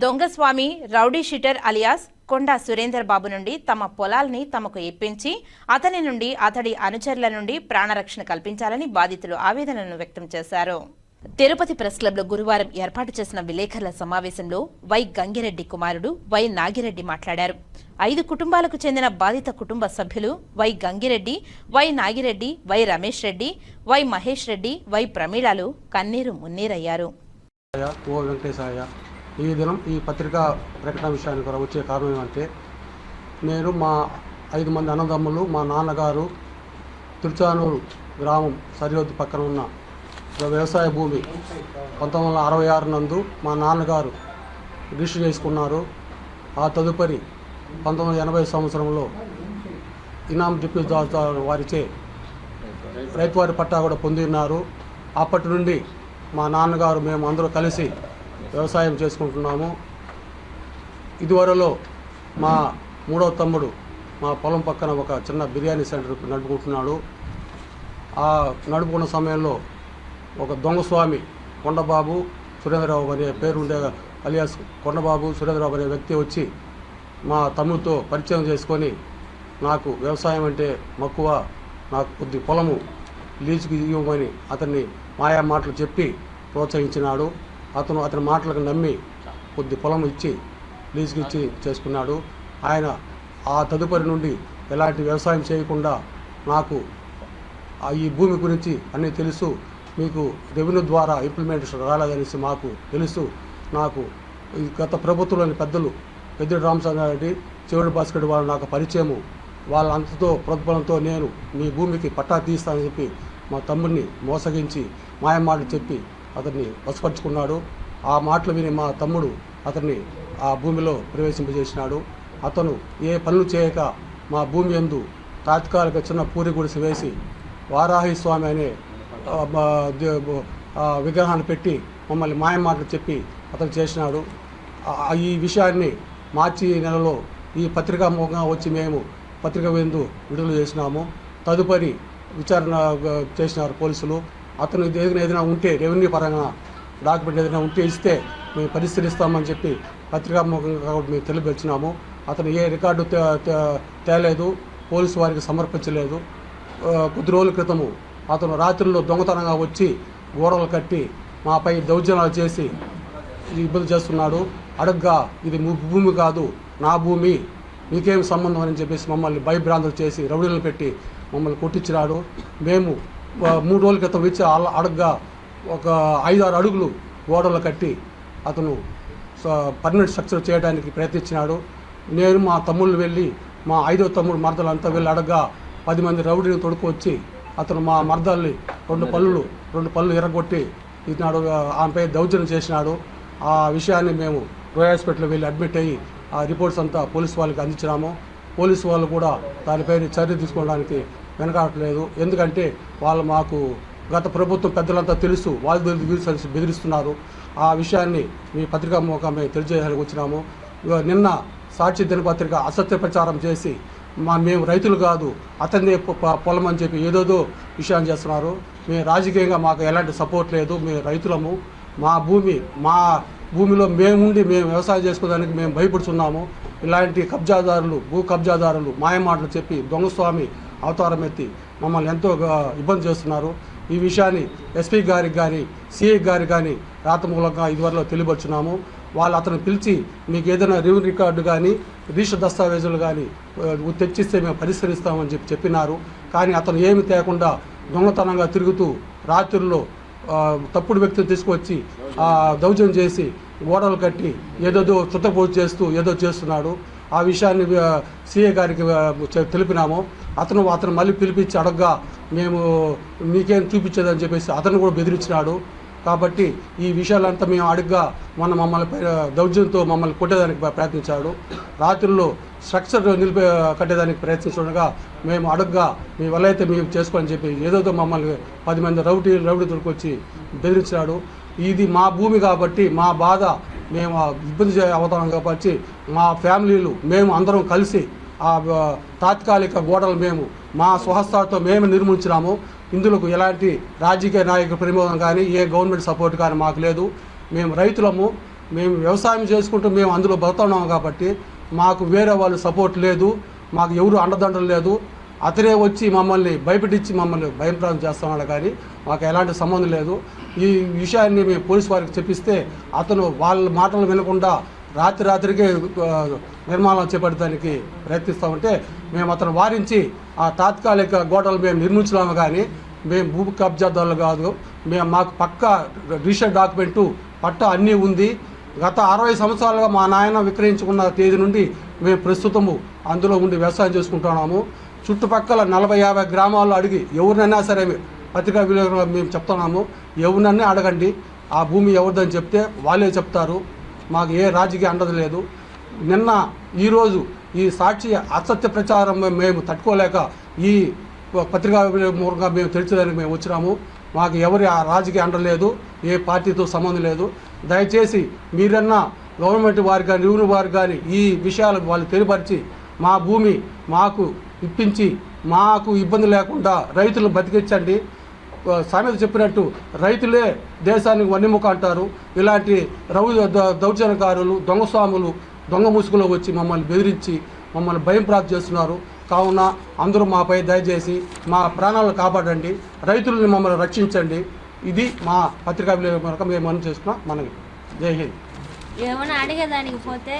దొంగస్వామి rowdy sheeter alias కొండా సురేందర్ బాబు నుండి తమ పొలాల్ని తమకు ఇప్పించి అతని నుండి అతడి అనుచరుల నుండి ప్రాణరక్షణ కల్పించాలని బాధితులు ఆవేదనను వ్యక్తం చేశారు. తిరుపతి ప్రెస్ క్లబ్లో గురువారం ఏర్పాటు చేసిన విలేకరుల సమావేశంలో వై గంగిరెడ్డి కుమారుడు వై నాగిరెడ్డి మాట్లాడారు. 5 కుటుంబాలకు చెందిన బాధిత కుటుంబ సభ్యులు Y Gangireddy, Y Nagireddy, Y Ramesh Reddy, Y Mahesh Reddy, Y ప్రమీళాలు కన్నీరు మున్నీరయ్యారు. ఈ దినం ఈ పత్రికా ప్రకటన విషయానికి వచ్చే కారణం ఏమంటే, నేను మా 5 మంది అన్నదమ్ములు, మా నాన్నగారు తిరుచానూరు గ్రామం సరిహద్దు పక్కన ఉన్న వ్యవసాయ భూమి 1966 నందు మా నాన్నగారు రిజిస్టర్ చేసుకున్నారు. ఆ తదుపరి 1980 సంవత్సరంలో ఇనాం డిప్యూటీ వారిచే రైతువారి పట్టా కూడా పొందిన్నారు. అప్పటి నుండి మా నాన్నగారు మేము అందరూ కలిసి వ్యవసాయం చేసుకుంటున్నాము. ఇదివరలో మా 3వ తమ్ముడు మా పొలం పక్కన ఒక చిన్న బిర్యానీ సెంటర్ నడుపుకుంటున్నాడు. ఆ నడుపుకున్న సమయంలో ఒక దొంగస్వామి కొండబాబు సురేంద్రరావు అనే పేరుండే అలియాస్ కొండబాబు సురేంద్రరావు అనే వ్యక్తి వచ్చి మా తమ్ముడితో పరిచయం చేసుకొని నాకు వ్యవసాయం అంటే మక్కువ, నాకు కొద్ది పొలము లీజుకి ఇవ్వమని అతన్ని మాయా మాటలు చెప్పి ప్రోత్సహించినాడు. అతని మాటలకు నమ్మి కొద్ది పొలం ఇచ్చి లీజుకి ఇచ్చి చేసుకున్నాడు. ఆయన ఆ తదుపరి నుండి ఎలాంటి వ్యవసాయం చేయకుండా నాకు ఈ భూమి గురించి అన్నీ తెలుసు, మీకు రెవెన్యూ ద్వారా ఇంప్లిమెంటేషన్ రాలేదనేసి మాకు తెలుసు. నాకు గత ప్రభుత్వంలోని పెద్దలు పెద్దిరెడ్డి రామచంద్రారెడ్డి, చెవిడి భాస్కర్ వాళ్ళు నాకు పరిచయము. వాళ్ళ అంతతో ప్రతిఫలంతో నేను మీ భూమికి పట్టా తీస్తానని చెప్పి మా తమ్ముడిని మోసగించి మాయమాటలు చెప్పి అతన్ని వశపరుచుకున్నాడు. ఆ మాటలు విని మా తమ్ముడు అతన్ని ఆ భూమిలో ప్రవేశింపజేసినాడు. అతను ఏ పనులు చేయక మా భూమి యందు తాత్కాలిక చిన్న పూరి గుడిసె వేసి వారాహి స్వామి అనే విగ్రహాన్ని పెట్టి మమ్మల్ని మాయమాటలు చెప్పి అతను చేసినాడు. ఈ విషయాన్ని మార్చి నెలలో ఈ పత్రికా ముఖంగా వచ్చి మేము పత్రిక విందు విడుదల చేసినాము. తదుపరి విచారణ చేసినారు పోలీసులు. అతను ఏదైనా ఉంటే రెవెన్యూ పరంగా డాక్యుమెంట్ ఏదైనా ఉంటే ఇస్తే మేము పరిశీలిస్తామని చెప్పి పత్రికాముఖంగా మేము తెలియపరిచినాము. అతను ఏ రికార్డు తేలేదు, పోలీసు వారికి సమర్పించలేదు. కొద్ది రోజుల క్రితము అతను రాత్రుల్లో దొంగతనంగా వచ్చి గోడలు కట్టి మాపై దౌర్జన్యాలు చేసి ఇబ్బంది చేస్తున్నాడు. అడగ్గా ఇది భూమి కాదు, నా భూమి, మీకేం సంబంధం అని చెప్పేసి మమ్మల్ని భయభ్రాంతులు చేసి రౌడీలను పెట్టి మమ్మల్ని కొట్టించినాడు. మేము 3 రోజుల క్రితం ఇచ్చి అడగ్గా ఒక 5-6 అడుగులు గోడలు కట్టి అతను పర్మనెంట్ స్ట్రక్చర్ చేయడానికి ప్రయత్నించినాడు. నేను మా తమ్ముళ్ళు వెళ్ళి మా 5వ తమ్ముడు మరదలంతా వెళ్ళి అడగ్గా 10 మంది రౌడీని తొడుకొచ్చి అతను మా మరదల్ని 2 పళ్ళు ఎరగొట్టి ఇచ్చినాడు. ఆమెపై దౌర్జన్యం చేసినాడు. ఆ విషయాన్ని మేము రోయల్ హాస్పిటల్లో వెళ్ళి అడ్మిట్ అయ్యి ఆ రిపోర్ట్స్ అంతా పోలీసు వాళ్ళకి అందించినాము. పోలీసు వాళ్ళు కూడా దానిపై చర్య తీసుకోవడానికి వెనకాడట్లేదు. ఎందుకంటే వాళ్ళు మాకు గత ప్రభుత్వం పెద్దలంతా తెలుసు, వాళ్ళు బెదిరిస్తున్నారు. ఆ విషయాన్ని మీ పత్రికా ముఖమే తెలియజేయడానికి వచ్చినాము. నిన్న సాక్షి దినపత్రిక అసత్య ప్రచారం చేసి మేము రైతులు కాదు అతన్ని పొలం అని చెప్పి ఏదోదో విషయాన్ని చేస్తున్నారు. మేము రాజకీయంగా మాకు ఎలాంటి సపోర్ట్ లేదు, మేము రైతులము. మా భూమిలో మేముండి మేము వ్యవసాయం చేసుకోవడానికి మేము భయపడుతున్నాము. ఇలాంటి భూ కబ్జాదారులు మాయమాటలు చెప్పి దొంగస్వామి అవతారం ఎత్తి మమ్మల్ని ఎంతో ఇబ్బంది చేస్తున్నారు. ఈ విషయాన్ని ఎస్పీ గారికి కానీ సిఐ గారికి కానీ రాతమూలంగా ఇదివరలో తెలియపరుచున్నాము. వాళ్ళు అతను పిలిచి మీకు ఏదైనా రెవెన్యూ రికార్డు కానీ రిజిస్టర్ దస్తావేజులు కానీ తెచ్చిస్తే మేము పరిష్కరిస్తామని చెప్పినారు. కానీ అతను ఏమి తేకుండా దొంగతనంగా తిరుగుతూ రాత్రుల్లో తప్పుడు వ్యక్తులు తీసుకొచ్చి దౌర్జన్యం చేసి గోడలు కట్టి ఏదోదో చుట్టపోటు చేస్తూ ఏదో చేస్తున్నాడు. ఆ విషయాన్ని సిఐ గారికి తెలిపినాము. అతను మళ్ళీ పిలిపించి అడగ్గా మేము మీకేం చూపించేదని చెప్పేసి అతను కూడా బెదిరించినాడు. కాబట్టి ఈ విషయాలంతా మేము అడగ్గా మమ్మల్ని దౌర్జన్యంతో మమ్మల్ని కొట్టేదానికి ప్రయత్నించాడు. రాత్రుల్లో స్ట్రక్చర్ కట్టేదానికి ప్రయత్నిస్తుండగా మేము అడగ్గా మీ వల్ల అయితే మేము చేసుకోని చెప్పి ఏదోదో మమ్మల్ని 10 మంది రౌడీ తొడుకొచ్చి బెదిరించాడు. ఇది మా భూమి కాబట్టి మా బాధ మేము ఇబ్బంది అవుతాం కాబట్టి మా ఫ్యామిలీలు మేము అందరం కలిసి ఆ తాత్కాలిక గోడలు మేము మా స్వహస్తాలతో మేము నిర్మించినాము. ఇందులో ఎలాంటి రాజకీయ నాయకుల ప్రమేయం కానీ ఏ గవర్నమెంట్ సపోర్ట్ కానీ మాకు లేదు. మేము రైతులము. మేము వ్యవసాయం చేసుకుంటూ మేము అందులో బతుకున్నాము కాబట్టి మాకు వేరే వాళ్ళు సపోర్ట్ లేదు, మాకు ఎవరు అండదండలు లేదు. అతనే వచ్చి మమ్మల్ని భయపెట్టించి మమ్మల్ని భయప్రాంతం చేస్తున్నాడు కానీ మాకు ఎలాంటి సంబంధం లేదు. ఈ విషయాన్ని మేము పోలీసు వారికి చెప్పిస్తే అతను వాళ్ళ మాటలు వినకుండా రాత్రికే నిర్మాణం చేపట్టడానికి ప్రయత్నిస్తామంటే మేము అతను వారించి ఆ తాత్కాలిక గోడలు మేము నిర్మించలేము కానీ మేము భూ కబ్జాదారులు కాదు. మాకు పక్కా రిజిస్టర్ డాక్యుమెంటు పట్టా అన్నీ ఉంది. గత 60 సంవత్సరాలుగా మా నాయన విక్రయించుకున్న తేదీ నుండి మేము ప్రస్తుతము అందులో ఉండి వ్యవసాయం చేసుకుంటున్నాము. చుట్టుపక్కల 40-50 గ్రామాల్లో అడిగి ఎవరినైనా సరే పత్రికా విలేకరులు మేము చెప్తున్నాము, ఎవరినైనా అడగండి ఆ భూమి ఎవరిదని చెప్తే వాళ్ళే చెప్తారు. మాకు ఏ రాజకీయ అండదు లేదు. ఈరోజు ఈ సాక్షి అసత్య ప్రచారం మేము తట్టుకోలేక ఈ పత్రికా మూలంగా మేము తెలిసేదానికి మేము వచ్చినాము. మాకు ఎవరి రాజకీయ అండ లేదు, ఏ పార్టీతో సంబంధం లేదు. దయచేసి మీరన్నా గవర్నమెంట్ వారు కానీ రెవెన్యూ వారు కానీ ఈ విషయాలు వాళ్ళు తెలియపరిచి మా భూమి మాకు ఇప్పించి మాకు ఇబ్బంది లేకుండా రైతులను బతికించండి. సామెత చెప్పినట్టు రైతులే దేశానికి వన్నెముక అంటారు. ఇలాంటి దౌర్జన్యకారులు, దొంగ స్వాములు, దొంగ ముసుగులో వచ్చి మమ్మల్ని బెదిరించి మమ్మల్ని భయం ప్రాప్తి చేస్తున్నారు. కావున అందరూ మాపై దయచేసి మా ప్రాణాలను కాపాడండి, రైతులను మమ్మల్ని రక్షించండి. ఇది మా పత్రికా విలేకరుల మేము మనం చేసుకున్నాం. మనకి జై హింద్. ఏమైనా అడిగేదానికి పోతే